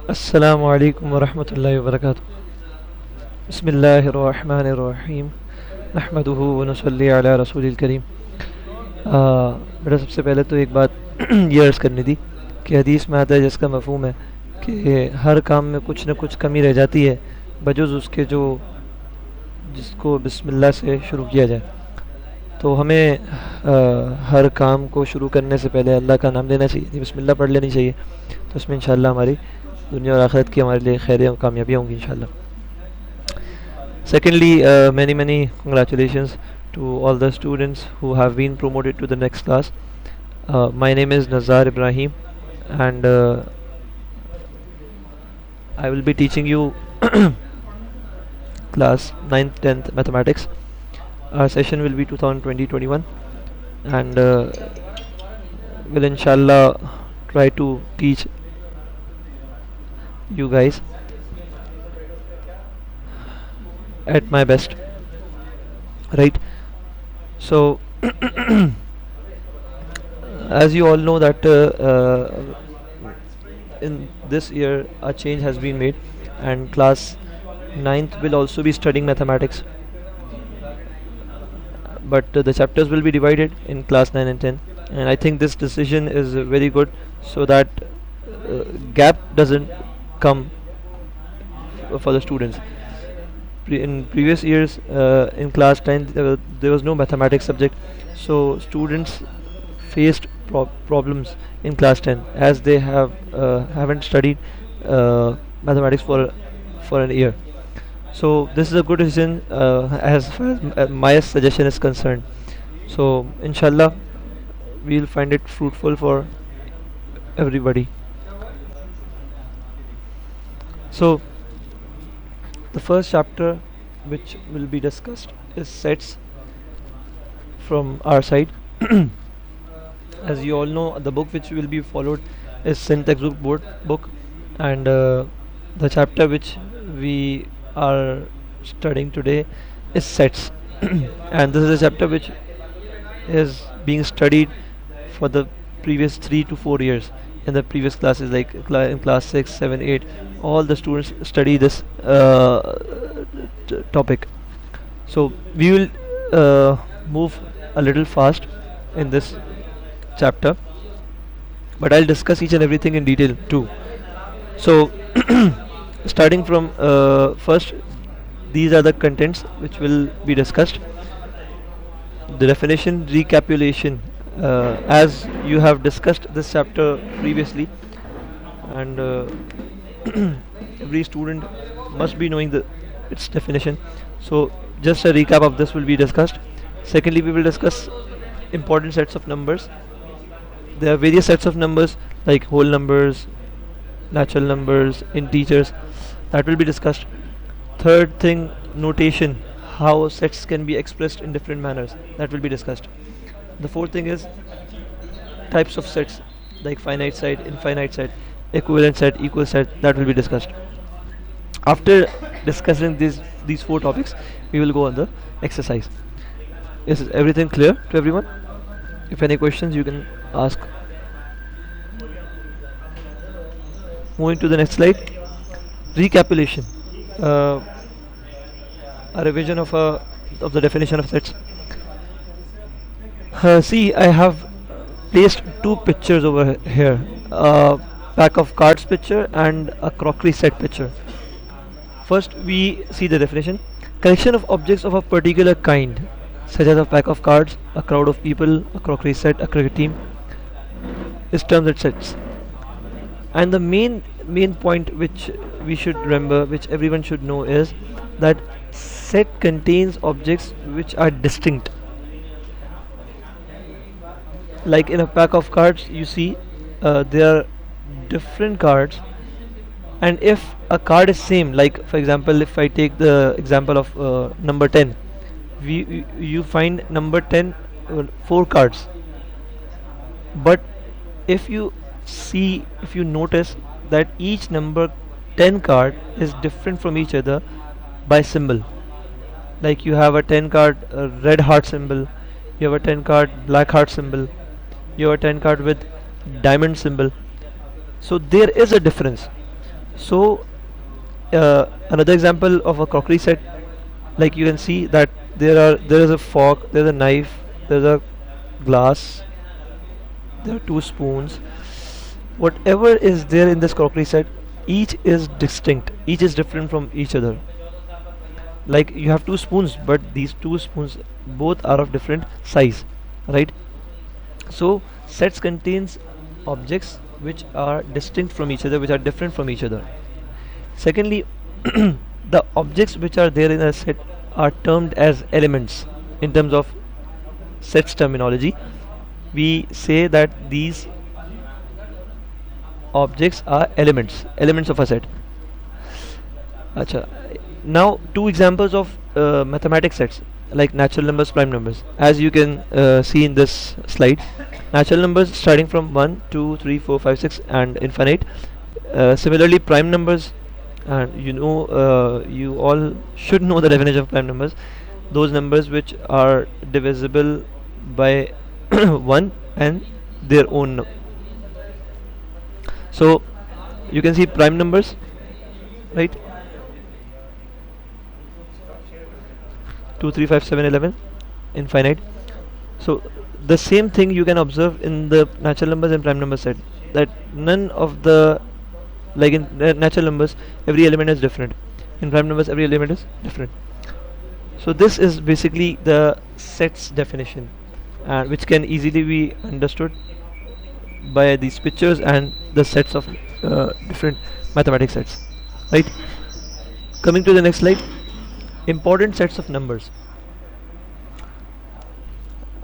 Assalamu alaikum wa rahmatullahi wa barakatuh. बिस्मिल्लाहिर्रहमानिर्रहीम नहमदुहु व नुसल्ली अला रसूलिल करीम। बेटा सबसे पहले तो एक बात ये अर्ज़ करनी थी कि हदीस में आता है जिसका मफ़हूम है कि हर काम में कुछ न कुछ कमी रह जाती है बजुज़ उसके जो जिसको बिस्मिल्लाह से शुरू किया जाए। तो हमें हर काम को शुरू करने से पहले अल्लाह का नाम लेना चाहिए, बिस्मिल्लाह पढ़ लेनी चाहिए। तो उसमें इंशाल्लाह हमारी दुनिया और आखिरत की हमारे लिए खैरें और कामयाबियाँ होंगी इंशाल्लाह। Secondly, many congratulations to all the students who have been promoted to the next class. My name is Nazar Ibrahim, and I will be teaching you class 9th 10th mathematics. Our session will be 2020-21, and will inshallah try to teach you guys at my best, right? So as you all know that in this year a change has been made, and class 9th will also be studying mathematics, but the chapters will be divided in class 9 and 10, and I think this decision is very good, so that gap doesn't come for the students. In previous years, in class 10 there was no mathematics subject, so students faced problems in class 10 as they haven't studied mathematics for an year. So this is a good decision as far as my suggestion is concerned. So inshallah we'll find it fruitful for everybody. So the first chapter which will be discussed is sets from our side. As you all know, the book which will be followed is syntax book, and the chapter which we are studying today is sets. And this is a chapter which is being studied for the previous 3 to 4 years in the previous classes, like in class 6 7 8, all the students study this topic. So we will move a little fast in this chapter, but I'll discuss each and everything in detail too. So starting from first, these are the contents which will be discussed. The definition, recapitulation, as you have discussed this chapter previously, and every student must be knowing its definition. So just a recap of this will be discussed. Secondly, we will discuss important sets of numbers. There are various sets of numbers like whole numbers, natural numbers, integers, that will be discussed. Third thing, notation, how sets can be expressed in different manners, that will be discussed. The fourth thing is types of sets like finite set, infinite set, equivalent set, equal set, that will be discussed. After discussing these four topics, we will go on the exercise. Is everything clear to everyone? If any questions, you can ask. Moving to the next slide. Recapitulation. Uh, a revision of the definition of sets. See, I have placed two pictures over here. A pack of cards picture and a crockery set picture. First, we see the definition. Collection of objects of a particular kind, such as a pack of cards, a crowd of people, a crockery set, a cricket team, is termed as sets. And the main point which we should remember, which everyone should know, is that set contains objects which are distinct. Like in a pack of cards, you see there are different cards, and if a card is same, like for example, if I take the example of number 10, you find number 10 four cards, but if you see, if you notice that each number 10 card is different from each other by symbol. Like you have a 10 card red heart symbol, you have a 10 card black heart symbol, you have a 10 card with diamond symbol. So there is a difference. So another example of a crockery set, like you can see that there is a fork, there's a knife, there's a glass, there are two spoons. Whatever is there in this crockery set, each is distinct, each is different from each other. Like you have two spoons, but these two spoons both are of different size, right? So sets contains objects which are distinct from each other, which are different from each other. Secondly, the objects which are there in a set are termed as elements. In terms of sets terminology, we say that these objects are elements of a set. Acha. Now, two examples of mathematic sets like natural numbers, prime numbers. As you can see in this slide, natural numbers starting from 1, 2, 3, 4, 5, 6, and infinite. Similarly, prime numbers, and you all should know the definition of prime numbers. Those numbers which are divisible by 1 and their own. So you can see prime numbers, right? 2, 3, 5, 7, 11, infinite. So the same thing you can observe in the natural numbers and prime number set, that none of the, like in natural numbers every element is different, in prime numbers every element is different. So this is basically the sets definition, which can easily be understood by these pictures and the sets of different mathematics sets, right? Coming to the next slide, important sets of numbers.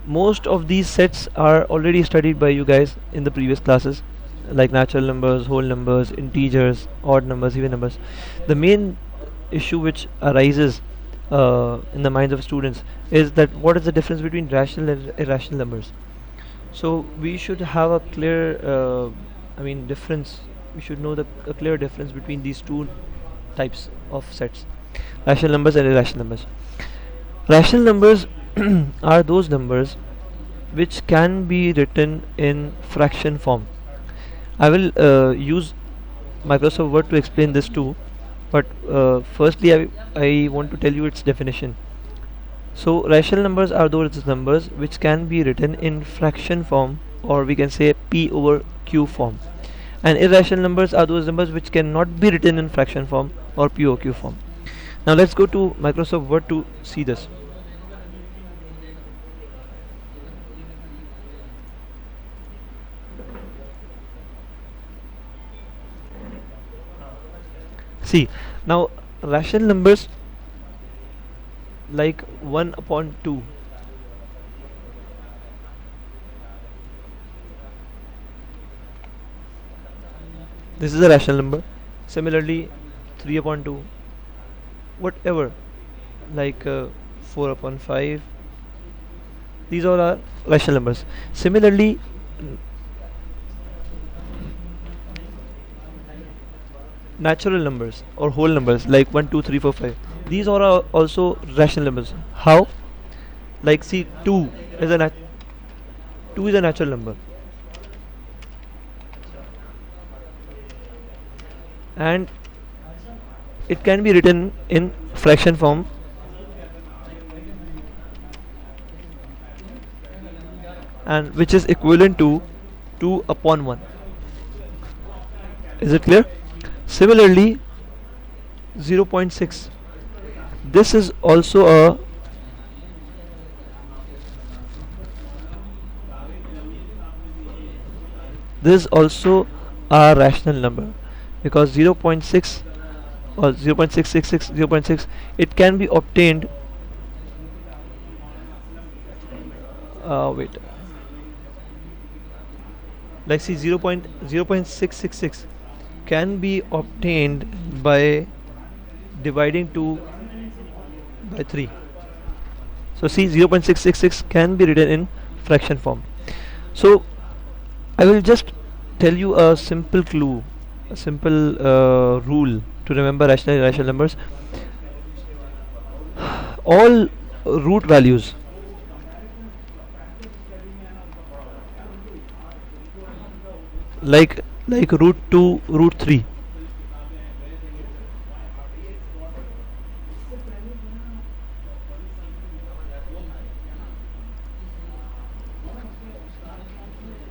Most of these sets are already studied by you guys in the previous classes, like natural numbers, whole numbers, integers, odd numbers, even numbers. The main issue which arises in the minds of students is that what is the difference between rational and irrational numbers. So we should have a clear, difference. We should know a clear difference between these two types of sets: rational numbers and irrational numbers. Rational numbers are those numbers which can be written in fraction form. I will use Microsoft Word to explain this too, but firstly, I want to tell you its definition. So, rational numbers are those numbers which can be written in fraction form, or we can say p over q form. And irrational numbers are those numbers which cannot be written in fraction form or p over q form. Now, let's go to Microsoft Word to see this. See, now rational numbers like 1 upon 2. This is a rational number. Similarly, 3 upon 2. Whatever, like 4 upon 5. These all are rational numbers. Similarly, natural numbers or whole numbers like 1, 2, 3, 4, 5. These are also rational numbers. How? Like see, 2 is a 2 is a natural number, and it can be written in fraction form, and which is equivalent to 2 upon 1. Is it clear? Similarly, 0.6, this is also a rational number, because 0.6 or 0.666, 0.6, it can be obtained, wait, like see, 0.666 can be obtained by dividing 2 by 3. So see, 0.666 can be written in fraction form. So I will just tell you a simple clue, a simple rule to remember rational and irrational numbers. All root values like root 2, root 3,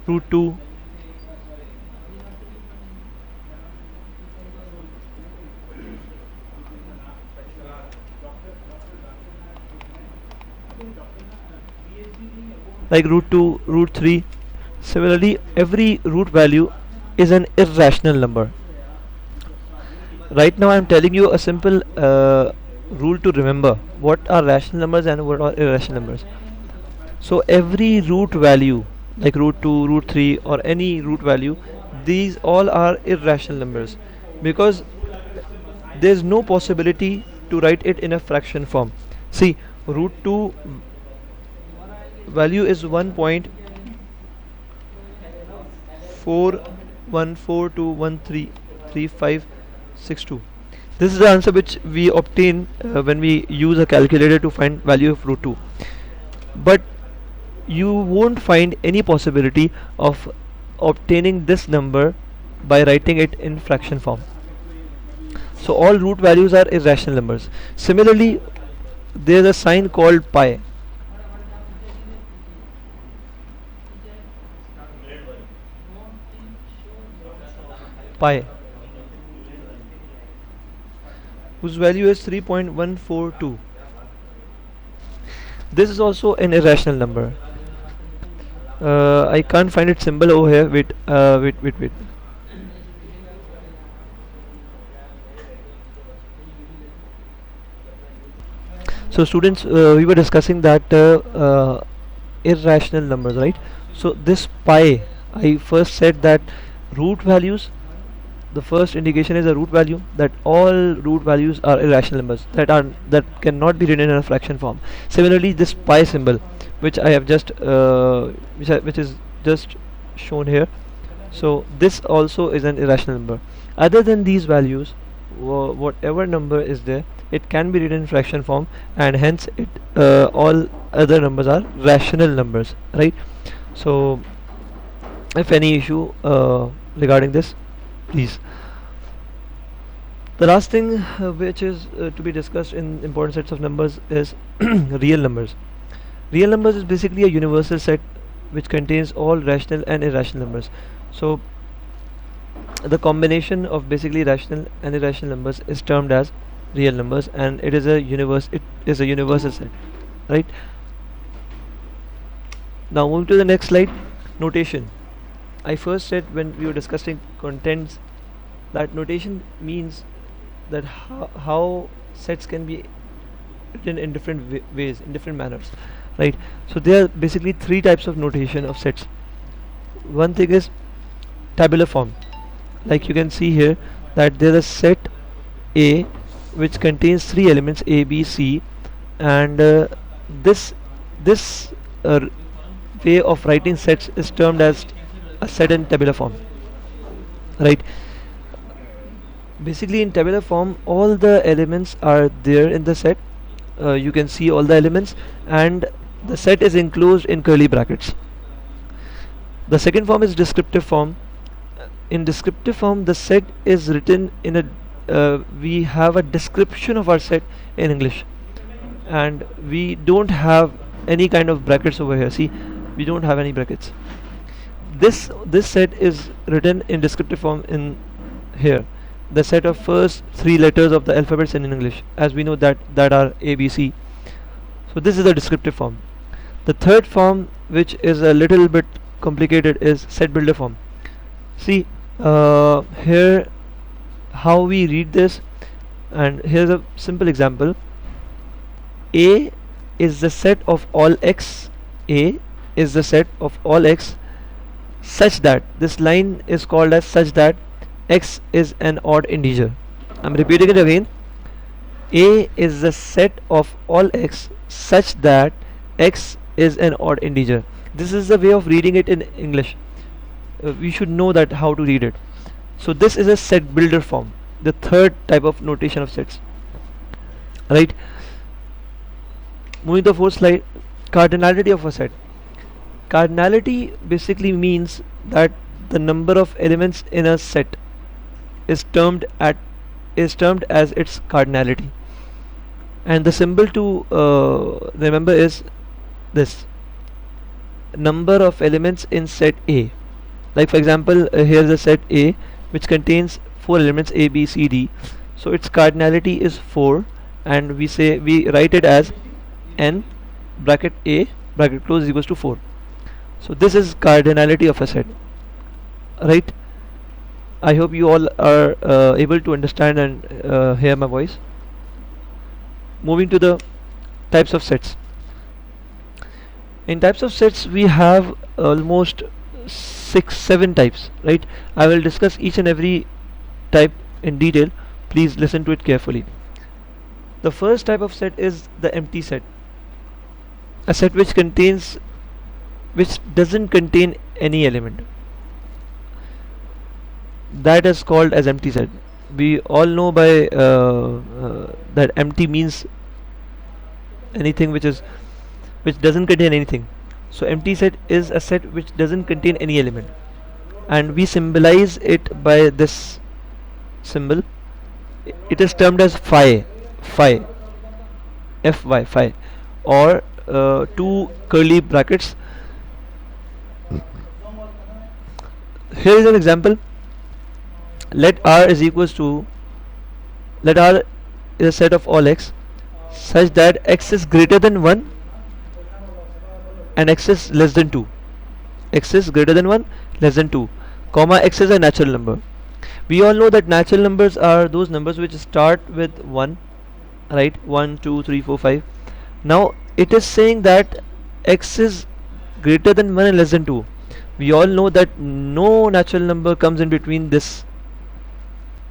root 2, like root 2, root 3. Similarly, every root value is an irrational number. Right now, I'm telling you a simple rule to remember what are rational numbers and what are irrational numbers. So, every root value, like root 2, root 3, or any root value, these all are irrational numbers because there's no possibility to write it in a fraction form. See, root 2 value is 1.4142133562. This is the answer which we obtain when we use a calculator to find value of root 2. But you won't find any possibility of obtaining this number by writing it in fraction form. So all root values are irrational numbers. Similarly, there is a sign called pi. Pi, whose value is 3.142. This is also an irrational number. I can't find its symbol over here. Wait. So students, we were discussing that irrational numbers, right? So this pi, I first said that root values, the first indication is a root value, that all root values are irrational numbers that cannot be written in a fraction form. Similarly, this pi symbol, which I have just which is just shown here, so this also is an irrational number. Other than these values, whatever number is there, it can be written in fraction form, and hence it all other numbers are rational numbers, right? So if any issue regarding this, please. The last thing which is to be discussed in important sets of numbers is real numbers. Real numbers is basically a universal set which contains all rational and irrational numbers. So the combination of basically rational and irrational numbers is termed as real numbers, and it is a universal set, right? Now moving to the next slide, notation. I first said when we were discussing contents that notation means that how sets can be written in different ways, in different manners, right? So there are basically three types of notation of sets. One thing is tabular form, like you can see here that there is a set A which contains three elements A, B, C, and this way of writing sets is termed as a set in tabular form, right? Basically in tabular form all the elements are there in the set. You can see all the elements and the set is enclosed in curly brackets. The second form is descriptive form. In descriptive form the set is written in a we have a description of our set in English, and we don't have any kind of brackets over here. See, we don't have any brackets. This set is written in descriptive form in here, the set of first three letters of the alphabets in English, as we know that are A, B, C. So this is the descriptive form. The third form, which is a little bit complicated, is set builder form. See here how we read this, and here's a simple example. A is the set of all x. A is the set of all x such that, this line is called as such that x is an odd integer. I'm repeating it again. A is the set of all x such that x is an odd integer. This is the way of reading it in English. We should know that how to read it. So this is a set builder form, the third type of notation of sets, right? Moving to the fourth slide, cardinality of a set. Cardinality basically means that the number of elements in a set is termed as its cardinality, and the symbol to remember is this: number of elements in set A. Like for example, here is a set A which contains 4 elements A, B, C, D. So its cardinality is 4, and we write it as n bracket A bracket close is equals to 4. So this is cardinality of a set, right? I hope you all are able to understand and hear my voice. Moving to the types of sets. In types of sets we have almost 6 7 types, right? I will discuss each and every type in detail. Please listen to it carefully. The first type of set is the empty set, a set which doesn't contain any element, that is called as empty set. We all know by that empty means anything which doesn't contain anything. So empty set is a set which doesn't contain any element, and we symbolize it by this symbol. It is termed as phi, phi, or two curly brackets. Here is an example. Let R is equals to, let R is a set of all x such that x is greater than 1 and x is less than 2. X is greater than 1, less than 2, comma x is a natural number. We all know that natural numbers are those numbers which start with 1, right? 1 2 3 4 5. Now it is saying that x is greater than 1 and less than 2. We all know that no natural number comes in between this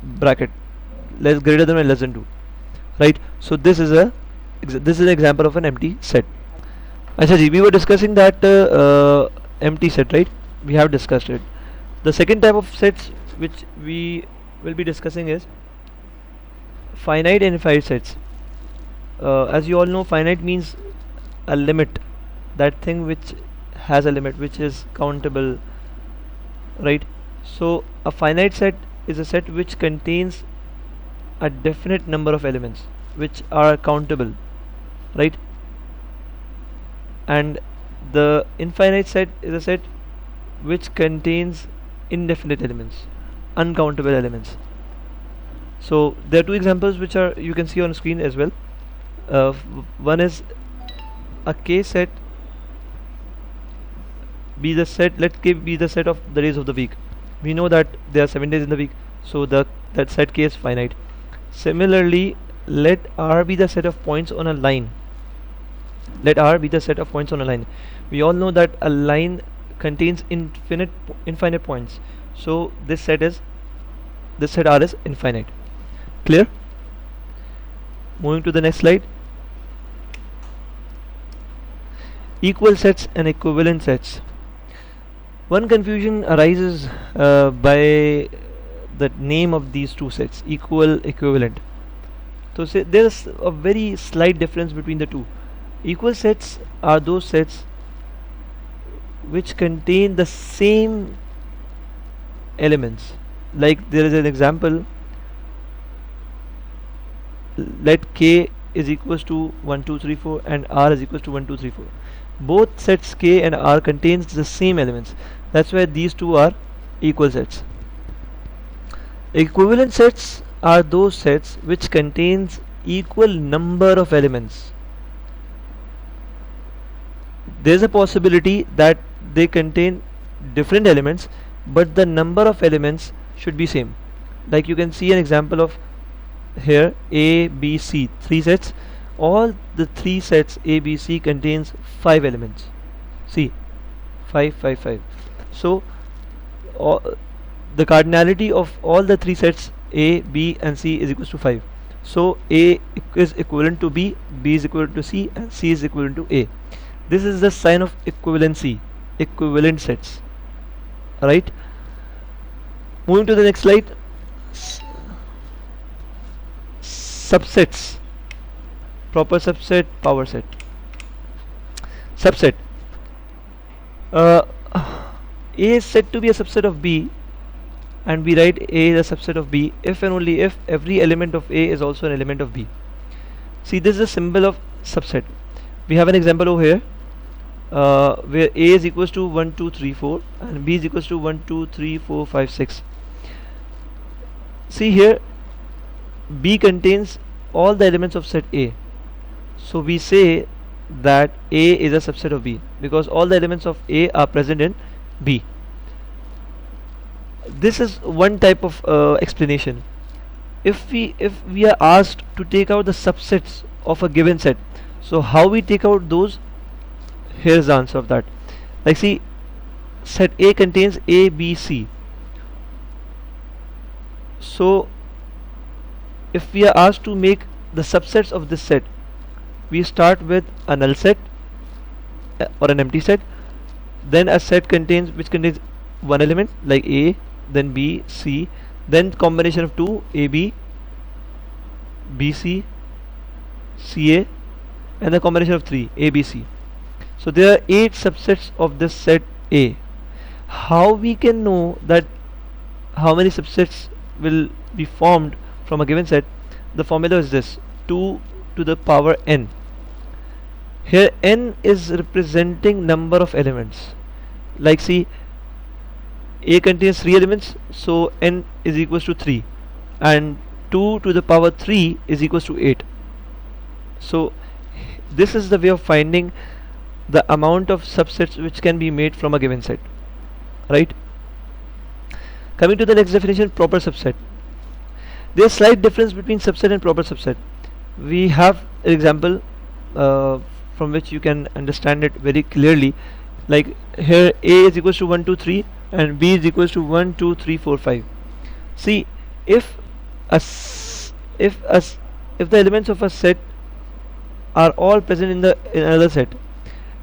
bracket, less greater than or less than 2, right? So this is an example of an empty set. Acha ji, we were discussing that empty set, right? We have discussed it. The second type of sets which we will be discussing is finite and infinite sets. As you all know, finite means a limit, that thing which has a limit, which is countable, right? So a finite set is a set which contains a definite number of elements which are countable, right? And the infinite set is a set which contains indefinite elements, uncountable elements. So there are two examples which are you can see on screen as well. One is a k set be the set, let k be the set of the days of the week. We know that there are 7 days in the week, so that set k is finite. Similarly, let R be the set of points on a line. Let R be the set of points on a line. We all know that a line contains infinite points, so this set R is infinite. Clear? Moving to the next slide. Equal sets and equivalent sets. One confusion arises by the name of these two sets, equal, equivalent. So there's a very slight difference between the two. Equal sets are those sets which contain the same elements. Like there is an example, let k is equals to 1 2 3 4 and R is equals to 1 2 3 4. Both sets k and R contains the same elements. That's why these two are equal sets. Equivalent sets are those sets which contains equal number of elements. There's a possibility that they contain different elements, but the number of elements should be same. Like you can see an example of here A, B, C, 3 sets. All the 3 sets A, B, C contains 5 elements. See, 5 5 5. So the cardinality of all the 3 sets A, B and C is equals to 5. So A is equivalent to B, B is equivalent to C and C is equivalent to A. This is the sign of equivalency, equivalent sets, right? Moving to the next slide. Subsets, proper subset, power set. Subset. A is said to be a subset of B, and we write A is a subset of B if and only if every element of A is also an element of B. See, this is a symbol of subset. We have an example over here. where A is equals to 1 2 3 4 and B is equals to 1 2 3 4 5 6. See here, B contains all the elements of set A, so we say that A is a subset of B because all the elements of A are present in B. This is one type of explanation. If we are asked to take out the subsets of a given set, so how we take out those? Here's the answer of that. Like, see, set A contains A, B, C. So if we are asked to make the subsets of this set, we start with a null set or an empty set, then a set which contains one element like A, then B, C, then combination of two, AB, BC, CA, and the combination of three, ABC. So there are 8 subsets of this set A. How we can know that how many subsets will be formed from a given set? The formula is this: 2 to the power n. Here n is representing number of elements. Like, see, A contains 3 elements, so n is equals to 3, and 2 to the power 3 is equals to 8. So this is the way of finding the amount of subsets which can be made from a given set, right? Coming to the next definition, proper subset. There is slight difference between subset and proper subset. We have an example from which you can understand it very clearly. Like here, A is equals to 1 2 3 and B is equals to 1 2 3 4 5. See, if if the elements of a set are all present in another set,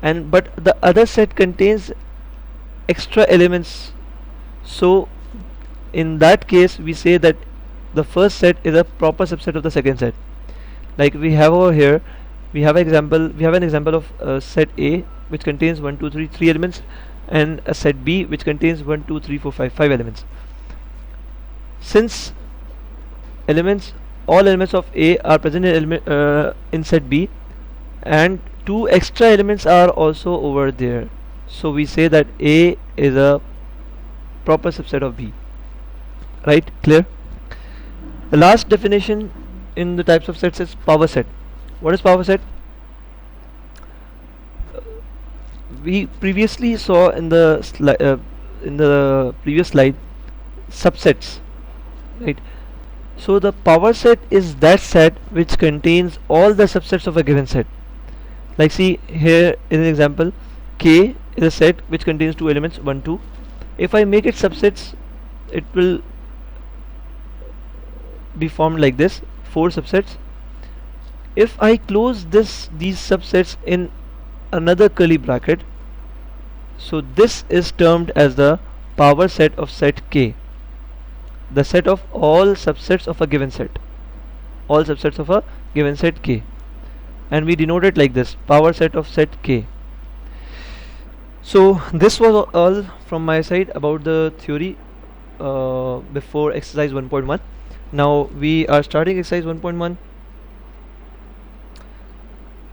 and but the other set contains extra elements, so in that case we say that the first set is a proper subset of the second set. Like we have over here, we have an example of set A which contains 1 2 3 3 elements, and a set B which contains 1 2 3 4 5 5 elements. Since all elements of A are present in set B, and 2 extra elements are also over there, so we say that A is a proper subset of B. Right? Clear? The last definition in the types of sets is power set. What is power set? We previously saw in the previous slide subsets, right? So the power set is that set which contains all the subsets of a given set. Like, see, here is an example. K is a set which contains 2 elements 1 2. If I make it subsets, it will be formed like this, 4 subsets. If I close these subsets in another curly bracket, so this is termed as the power set of set K, the set of all subsets of a given set, all subsets of a given set K, and we denote it like this, power set of set K. So this was all from my side about the theory before exercise 1.1. Now we are starting exercise 1.1.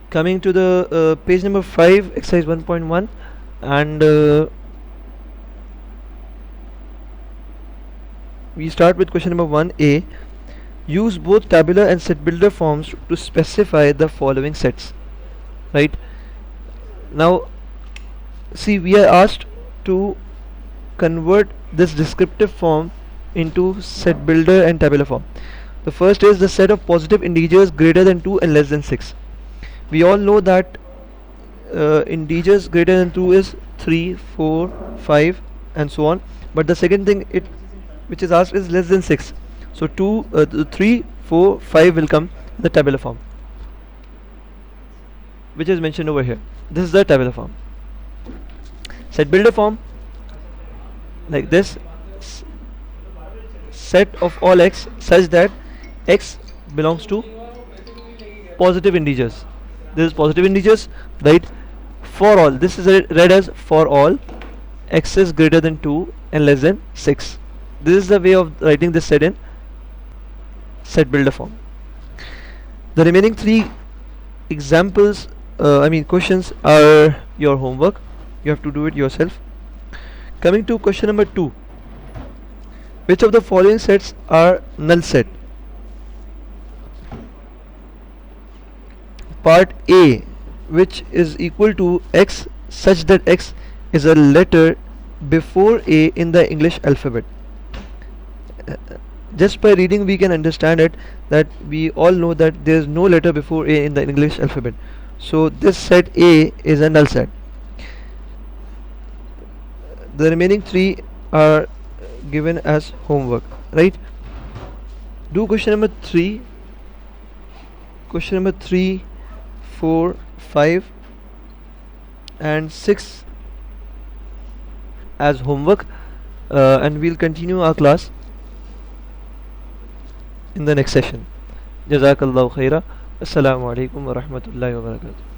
Coming to the page number 5, exercise 1.1, and we start with question number 1a. Use both tabular and set builder forms to specify the following sets. Right? Now see, we are asked to convert this descriptive form into set builder and tabular form. The first is the set of positive integers greater than 2 and less than 6. We all know that integers greater than 2 is 3, 4, 5 and so on, but the second thing which is asked is less than 6. So 3, 4, 5 will come in the tabular form, which is mentioned over here. This is the tabular form. Set builder form, like this: set of all x such that x belongs to positive integers. This is positive integers, right? For all, this is read as for all x is greater than 2 and less than 6. This is the way of writing this set in set builder form. The remaining 3 examples questions are your homework. You have to do it yourself. Coming to question number 2. Which of the following sets are null set? Part A, which is equal to X such that X is a letter before A in the English alphabet. Just by reading we can understand it, that we all know that there is no letter before A in the English alphabet. So this set A is a null set. The remaining 3 are given as homework, right? Do question number 3, 4, 5 and 6 as homework, and we'll continue our class in the next session. Jazakallahu khaira. Assalamu alaikum wa rahmatullahi wa barakatuh.